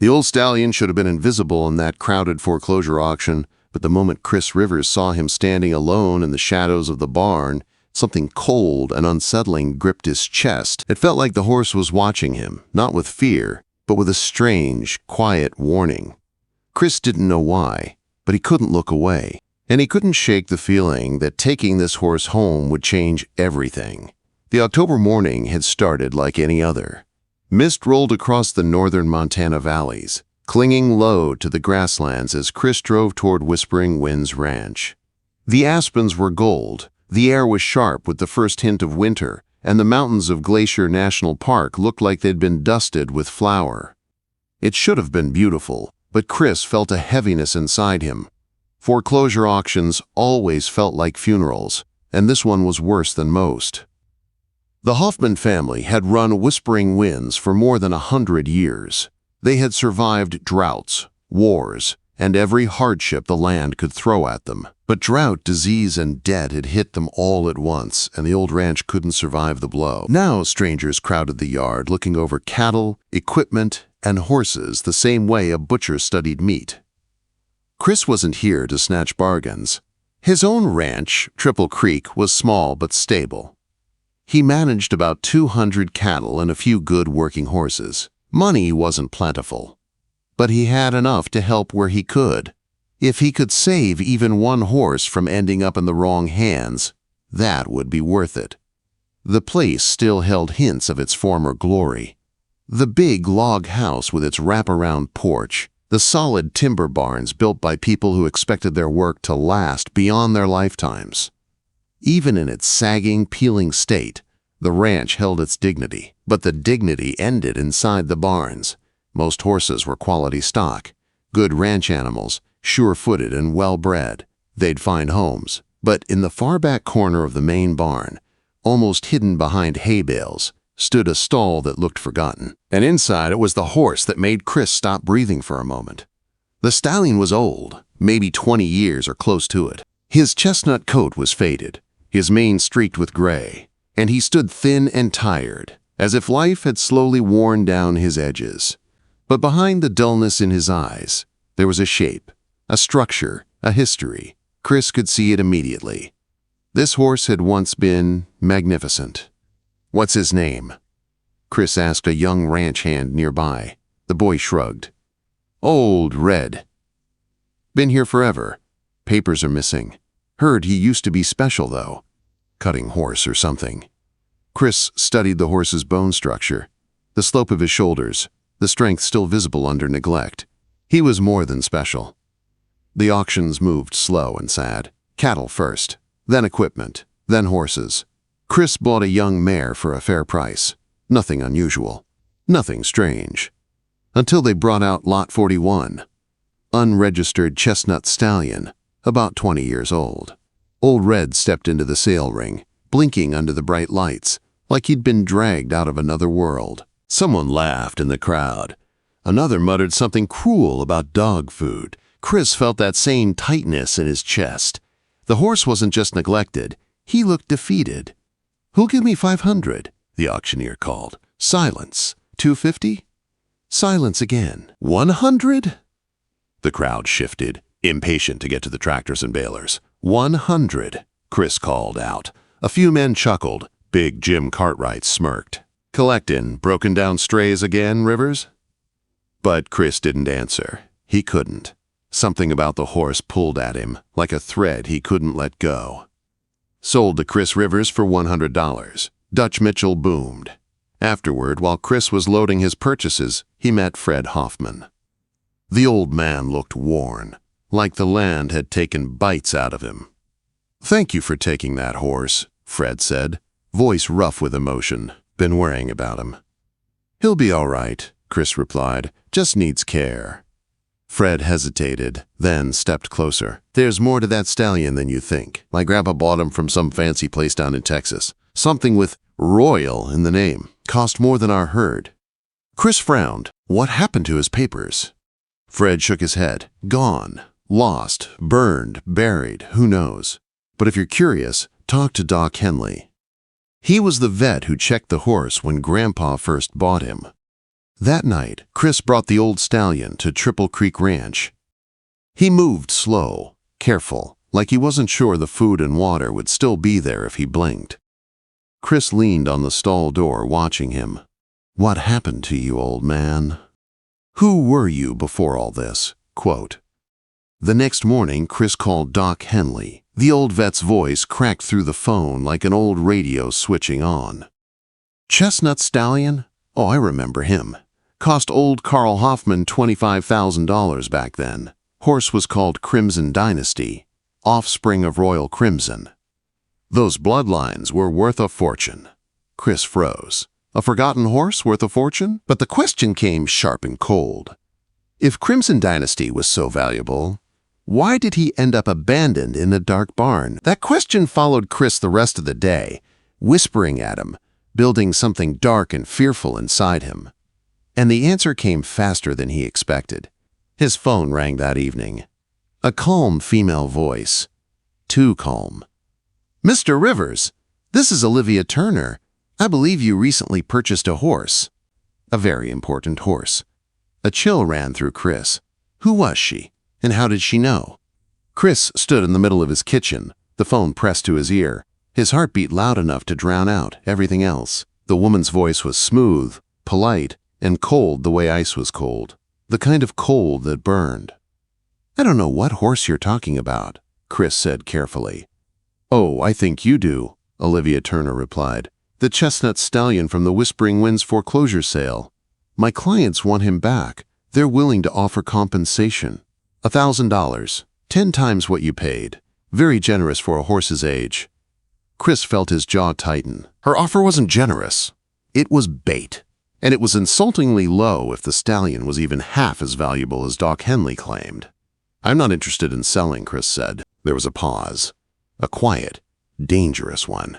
The old stallion should have been invisible in that crowded foreclosure auction, but the moment Chris Rivers saw him standing alone in the shadows of the barn, something cold and unsettling gripped his chest. It felt like the horse was watching him, not with fear, but with a strange, quiet warning. Chris didn't know why, but he couldn't look away, and he couldn't shake the feeling that taking this horse home would change everything. The October morning had started like any other. Mist rolled across the northern Montana valleys, clinging low to the grasslands as Chris drove toward Whispering Winds Ranch. The aspens were gold, the air was sharp with the first hint of winter, and the mountains of Glacier National Park looked like they'd been dusted with flour. It should have been beautiful, but Chris felt a heaviness inside him. Foreclosure auctions always felt like funerals, and this one was worse than most. The Hoffman family had run Whispering Winds for more than 100 years. They had survived droughts, wars, and every hardship the land could throw at them. But drought, disease, and debt had hit them all at once, and the old ranch couldn't survive the blow. Now strangers crowded the yard, looking over cattle, equipment, and horses the same way a butcher studied meat. Chris wasn't here to snatch bargains. His own ranch, Triple Creek, was small but stable. He managed about 200 cattle and a few good working horses. Money wasn't plentiful, but he had enough to help where he could. If he could save even one horse from ending up in the wrong hands, that would be worth it. The place still held hints of its former glory. The big log house with its wraparound porch, the solid timber barns built by people who expected their work to last beyond their lifetimes. Even in its sagging, peeling state, the ranch held its dignity, but the dignity ended inside the barns. Most horses were quality stock, good ranch animals, sure-footed and well-bred. They'd find homes. But in the far back corner of the main barn, almost hidden behind hay bales, stood a stall that looked forgotten. And inside it was the horse that made Chris stop breathing for a moment. The stallion was old, maybe 20 years or close to it. His chestnut coat was faded, his mane streaked with gray, and he stood thin and tired, as if life had slowly worn down his edges. But behind the dullness in his eyes, there was a shape, a structure, a history. Chris could see it immediately. This horse had once been magnificent. "What's his name?" Chris asked a young ranch hand nearby. The boy shrugged. "Old Red. Been here forever. Papers are missing. Heard he used to be special, though. Cutting horse or something." Chris studied the horse's bone structure, the slope of his shoulders, the strength still visible under neglect. He was more than special. The auctions moved slow and sad. Cattle first, then equipment, then horses. Chris bought a young mare for a fair price. Nothing unusual, nothing strange. Until they brought out Lot 41, unregistered chestnut stallion, about 20 years old. Old Red stepped into the sale ring, blinking under the bright lights, like he'd been dragged out of another world. Someone laughed in the crowd. Another muttered something cruel about dog food. Chris felt that same tightness in his chest. The horse wasn't just neglected, he looked defeated. "Who'll give me 500? The auctioneer called. "Silence. 250? Silence again. 100? The crowd shifted, impatient to get to the tractors and balers. 100, Chris called out. A few men chuckled. Big Jim Cartwright smirked. "Collectin' broken down strays again, Rivers?" But Chris didn't answer. He couldn't. Something about the horse pulled at him, like a thread he couldn't let go. "Sold to Chris Rivers for $100. Dutch Mitchell boomed. Afterward, while Chris was loading his purchases, he met Fred Hoffman. The old man looked worn, like the land had taken bites out of him. "Thank you for taking that horse," Fred said, voice rough with emotion. "Been worrying about him." "He'll be all right," Chris replied. "Just needs care." Fred hesitated, then stepped closer. "There's more to that stallion than you think. My grandpa bought him from some fancy place down in Texas. Something with Royal in the name. Cost more than our herd." Chris frowned. What happened to his papers? Fred shook his head. "Gone. Lost. Burned. Buried. Who knows? But if you're curious, talk to Doc Henley. He was the vet who checked the horse when Grandpa first bought him." That night, Chris brought the old stallion to Triple Creek Ranch. He moved slow, careful, like he wasn't sure the food and water would still be there if he blinked. Chris leaned on the stall door watching him. "What happened to you, old man? Who were you before all this?" Quote. The next morning, Chris called Doc Henley. The old vet's voice cracked through the phone like an old radio switching on. "Chestnut Stallion? Oh, I remember him. Cost old Carl Hoffman $25,000 back then. Horse was called Crimson Dynasty, offspring of Royal Crimson. Those bloodlines were worth a fortune." Chris froze. A forgotten horse worth a fortune? But the question came sharp and cold. If Crimson Dynasty was so valuable, why did he end up abandoned in a dark barn? That question followed Chris the rest of the day, whispering at him, building something dark and fearful inside him. And the answer came faster than he expected. His phone rang that evening. A calm female voice. Too calm. "Mr. Rivers, this is Olivia Turner. I believe you recently purchased a horse." A very important horse. A chill ran through Chris. Who was she? And how did she know? Chris stood in the middle of his kitchen, the phone pressed to his ear. His heart beat loud enough to drown out everything else. The woman's voice was smooth, polite, and cold the way ice was cold. The kind of cold that burned. "I don't know what horse you're talking about," Chris said carefully. "Oh, I think you do," Olivia Turner replied. "The chestnut stallion from the Whispering Winds foreclosure sale. My clients want him back. They're willing to offer compensation. $1,000, 10 times what you paid. Very generous for a horse's age." Chris felt his jaw tighten. Her offer wasn't generous. It was bait. And it was insultingly low if the stallion was even half as valuable as Doc Henley claimed. "I'm not interested in selling," Chris said. There was a pause. A quiet, dangerous one.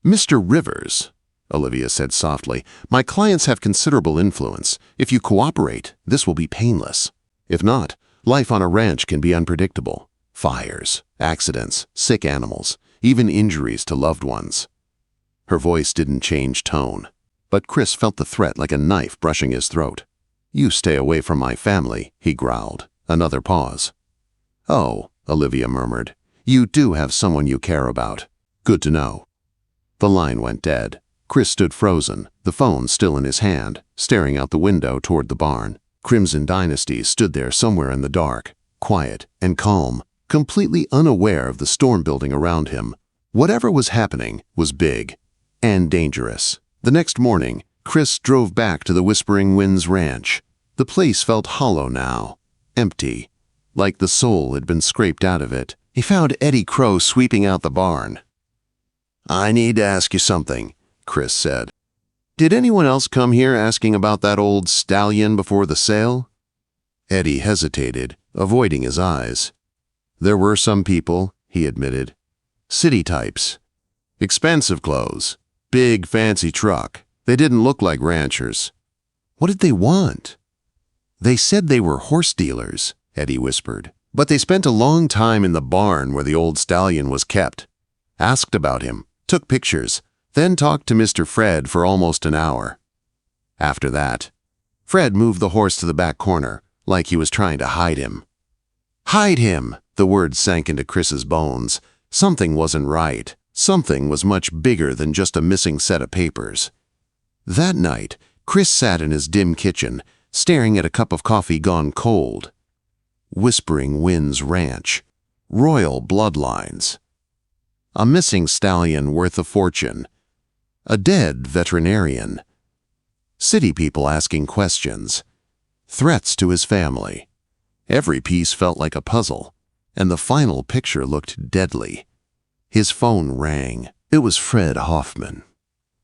"Mr. Rivers," Olivia said softly, "my clients have considerable influence. If you cooperate, this will be painless. If not, life on a ranch can be unpredictable. Fires, accidents, sick animals, even injuries to loved ones." Her voice didn't change tone, but Chris felt the threat like a knife brushing his throat. "You stay away from my family," he growled. Another pause. "Oh," Olivia murmured, "you do have someone you care about. Good to know." The line went dead. Chris stood frozen, the phone still in his hand, staring out the window toward the barn. Crimson Dynasty stood there somewhere in the dark, quiet and calm, completely unaware of the storm building around him. Whatever was happening was big and dangerous. The next morning, Chris drove back to the Whispering Winds Ranch. The place felt hollow now, empty, like the soul had been scraped out of it. He found Eddie Crow sweeping out the barn. "I need to ask you something," Chris said. "Did anyone else come here asking about that old stallion before the sale?" Eddie hesitated, avoiding his eyes. "There were some people," he admitted. "City types. Expensive clothes. Big, fancy truck. They didn't look like ranchers." "What did they want?" "They said they were horse dealers," Eddie whispered. "But they spent a long time in the barn where the old stallion was kept. Asked about him, took pictures, then talked to Mr. Fred for almost an hour. After that, Fred moved the horse to the back corner, like he was trying to hide him." Hide him! The word sank into Chris's bones. Something wasn't right. Something was much bigger than just a missing set of papers. That night, Chris sat in his dim kitchen, staring at a cup of coffee gone cold. Whispering Winds Ranch. Royal bloodlines. A missing stallion worth a fortune. A dead veterinarian. City people asking questions. Threats to his family. Every piece felt like a puzzle, and the final picture looked deadly. His phone rang. It was Fred Hoffman.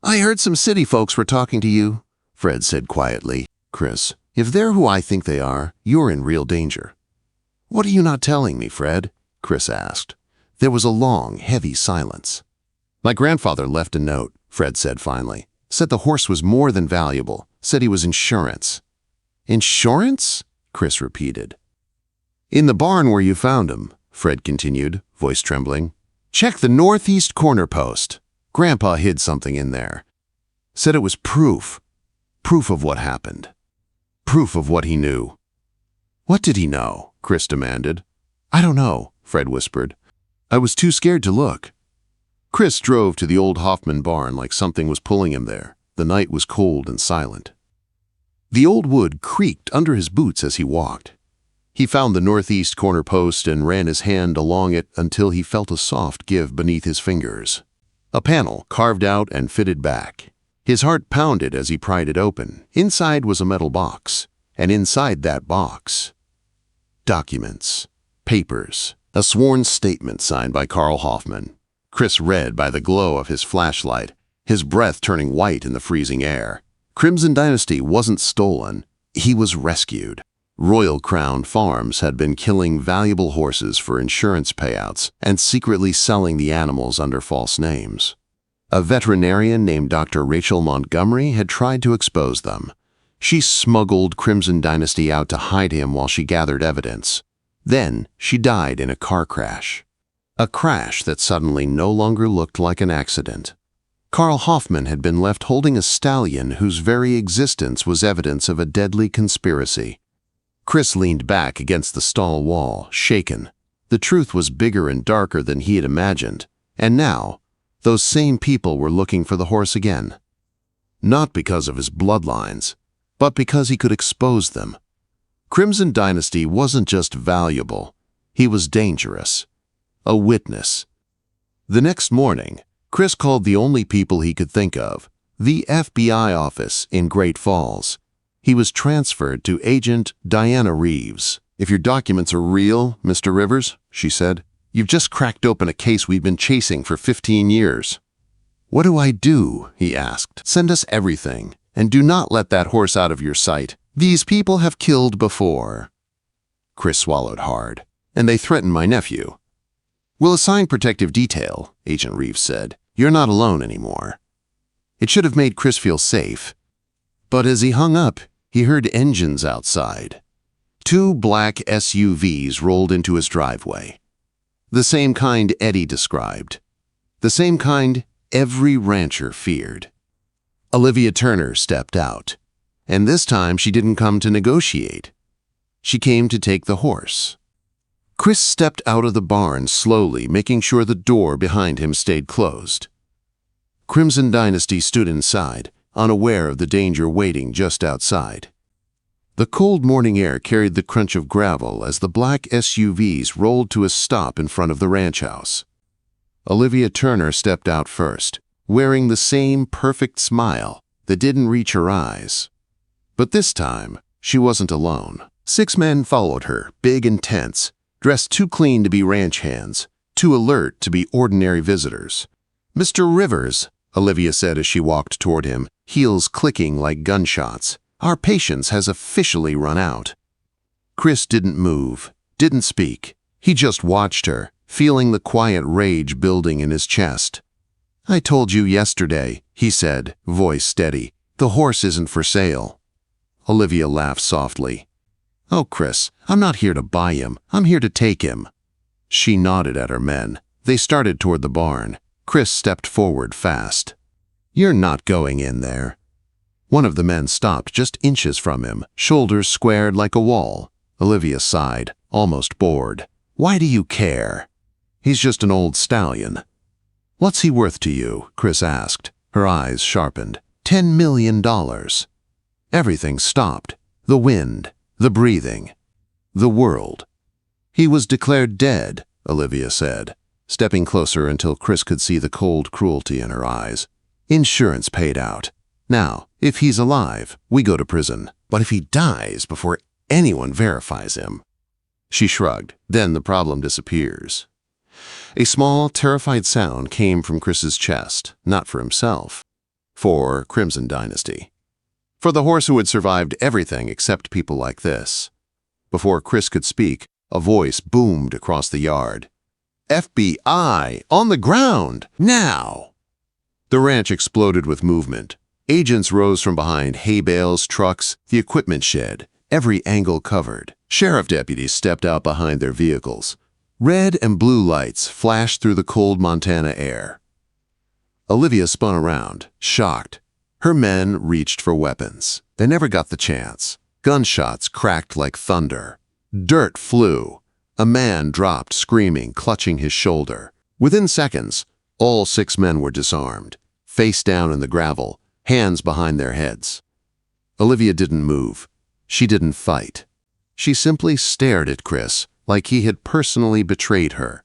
"I heard some city folks were talking to you," Fred said quietly. "Chris, if they're who I think they are, you're in real danger." "What are you not telling me, Fred?" Chris asked. There was a long, heavy silence. "My grandfather left a note," Fred said finally. "Said the horse was more than valuable. Said he was insurance." "Insurance?" Chris repeated. "In the barn where you found him," Fred continued, voice trembling. "Check the northeast corner post. Grandpa hid something in there. Said it was proof of what happened." Proof of what he knew. What did he know? Chris demanded. I don't know, Fred whispered. I was too scared to look. Chris drove to the old Hoffman barn like something was pulling him there. The night was cold and silent. The old wood creaked under his boots as he walked. He found the northeast corner post and ran his hand along it until he felt a soft give beneath his fingers. A panel carved out and fitted back. His heart pounded as he pried it open. Inside was a metal box, and inside that box, documents, papers, a sworn statement signed by Carl Hoffman. Chris read by the glow of his flashlight, his breath turning white in the freezing air. Crimson Dynasty wasn't stolen, he was rescued. Royal Crown Farms had been killing valuable horses for insurance payouts and secretly selling the animals under false names. A veterinarian named Dr. Rachel Montgomery had tried to expose them. She smuggled Crimson Dynasty out to hide him while she gathered evidence. Then she died in a car crash. A crash that suddenly no longer looked like an accident. Carl Hoffman had been left holding a stallion whose very existence was evidence of a deadly conspiracy. Chris leaned back against the stall wall, shaken. The truth was bigger and darker than he had imagined, and now, those same people were looking for the horse again. Not because of his bloodlines, but because he could expose them. Crimson Dynasty wasn't just valuable, he was dangerous. A witness. The next morning, Chris called the only people he could think of, the FBI office in Great Falls. He was transferred to Agent Diana Reeves. If your documents are real, Mr. Rivers, she said, you've just cracked open a case we've been chasing for 15 years. What do I do? He asked. Send us everything, and do not let that horse out of your sight. These people have killed before. Chris swallowed hard. And they threatened my nephew. We'll assign protective detail, Agent Reeves said. You're not alone anymore. It should have made Chris feel safe. But as he hung up, he heard engines outside. 2 black SUVs rolled into his driveway. The same kind Eddie described. The same kind every rancher feared. Olivia Turner stepped out. And this time she didn't come to negotiate. She came to take the horse. Chris stepped out of the barn slowly, making sure the door behind him stayed closed. Crimson Dynasty stood inside, unaware of the danger waiting just outside. The cold morning air carried the crunch of gravel as the black SUVs rolled to a stop in front of the ranch house. Olivia Turner stepped out first, wearing the same perfect smile that didn't reach her eyes. But this time, she wasn't alone. 6 men followed her, big and tense, dressed too clean to be ranch hands, too alert to be ordinary visitors. Mr. Rivers, Olivia said as she walked toward him, heels clicking like gunshots. Our patience has officially run out. Chris didn't move, didn't speak. He just watched her, feeling the quiet rage building in his chest. I told you yesterday, he said, voice steady. The horse isn't for sale. Olivia laughed softly. Oh, Chris, I'm not here to buy him. I'm here to take him. She nodded at her men. They started toward the barn. Chris stepped forward fast. You're not going in there. One of the men stopped just inches from him, shoulders squared like a wall. Olivia sighed, almost bored. Why do you care? He's just an old stallion. What's he worth to you? Chris asked. Her eyes sharpened. $10 million. Everything stopped. The wind. The breathing. The world. He was declared dead, Olivia said, stepping closer until Chris could see the cold cruelty in her eyes. Insurance paid out. Now, if he's alive, we go to prison. But if he dies before anyone verifies him... She shrugged. Then the problem disappears. A small, terrified sound came from Chris's chest, not for himself. For Crimson Dynasty. For the horse who had survived everything except people like this. Before Chris could speak, a voice boomed across the yard. FBI! On the ground! Now! The ranch exploded with movement. Agents rose from behind hay bales, trucks, the equipment shed, every angle covered. Sheriff deputies stepped out behind their vehicles. Red and blue lights flashed through the cold Montana air. Olivia spun around, shocked. Her men reached for weapons. They never got the chance. Gunshots cracked like thunder. Dirt flew. A man dropped, screaming, clutching his shoulder. Within seconds, all 6 men were disarmed, face down in the gravel, hands behind their heads. Olivia didn't move. She didn't fight. She simply stared at Chris like he had personally betrayed her.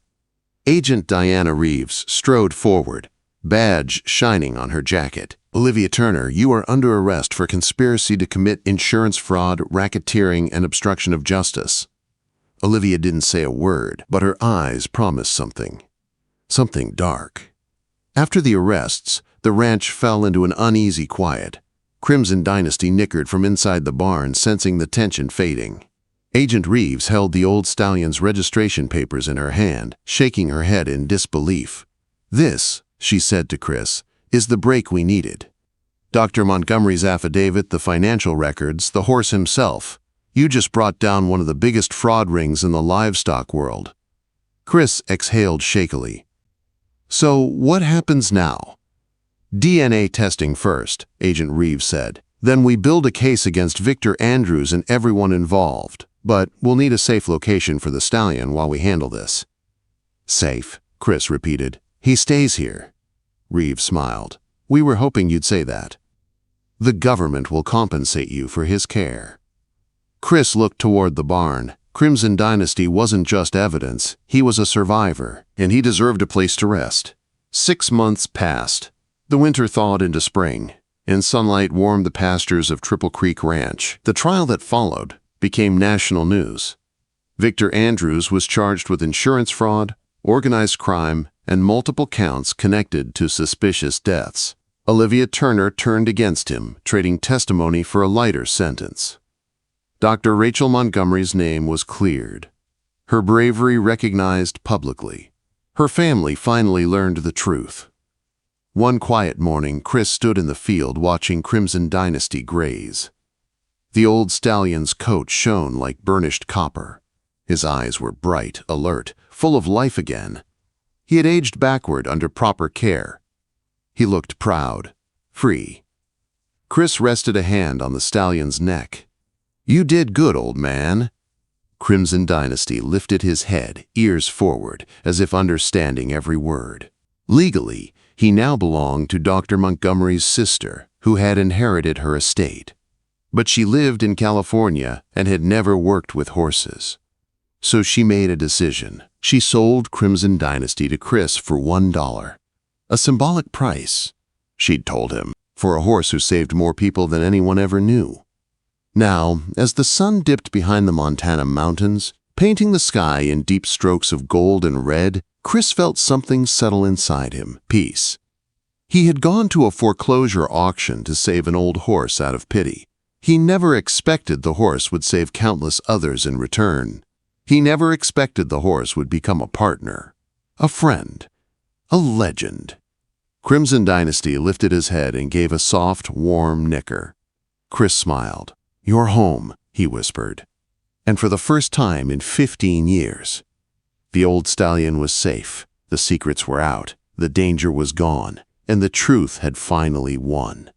Agent Diana Reeves strode forward, badge shining on her jacket. "Olivia Turner, you are under arrest for conspiracy to commit insurance fraud, racketeering, and obstruction of justice." Olivia didn't say a word, but her eyes promised something. Something dark. After the arrests, the ranch fell into an uneasy quiet. Crimson Dynasty nickered from inside the barn, sensing the tension fading. Agent Reeves held the old stallion's registration papers in her hand, shaking her head in disbelief. "This," she said to Chris, "is the break we needed. Dr. Montgomery's affidavit, the financial records, the horse himself. You just brought down one of the biggest fraud rings in the livestock world." Chris exhaled shakily. "So what happens now?" "DNA testing first," Agent Reeves said. "Then we build a case against Victor Andrews and everyone involved. But we'll need a safe location for the stallion while we handle this." "Safe," Chris repeated. "He stays here." Reeves smiled. "We were hoping you'd say that. The government will compensate you for his care." Chris looked toward the barn. Crimson Dynasty wasn't just evidence. He was a survivor, and he deserved a place to rest. 6 months passed. The winter thawed into spring, and sunlight warmed the pastures of Triple Creek Ranch. The trial that followed became national news. Victor Andrews was charged with insurance fraud, organized crime, and multiple counts connected to suspicious deaths. Olivia Turner turned against him, trading testimony for a lighter sentence. Dr. Rachel Montgomery's name was cleared. Her bravery recognized publicly. Her family finally learned the truth. One quiet morning, Chris stood in the field watching Crimson Dynasty graze. The old stallion's coat shone like burnished copper. His eyes were bright, alert, full of life again. He had aged backward under proper care. He looked proud, free. Chris rested a hand on the stallion's neck. "You did good, old man." Crimson Dynasty lifted his head, ears forward, as if understanding every word. Legally, he now belonged to Dr. Montgomery's sister, who had inherited her estate. But she lived in California and had never worked with horses. So she made a decision. She sold Crimson Dynasty to Chris for $1. A symbolic price, she'd told him, for a horse who saved more people than anyone ever knew. Now, as the sun dipped behind the Montana mountains, painting the sky in deep strokes of gold and red, Chris felt something settle inside him, peace. He had gone to a foreclosure auction to save an old horse out of pity. He never expected the horse would save countless others in return. He never expected the horse would become a partner, a friend, a legend. Crimson Dynasty lifted his head and gave a soft, warm nicker. Chris smiled. "You're home," he whispered. And for the first time in 15 years, the old stallion was safe, the secrets were out, the danger was gone, and the truth had finally won.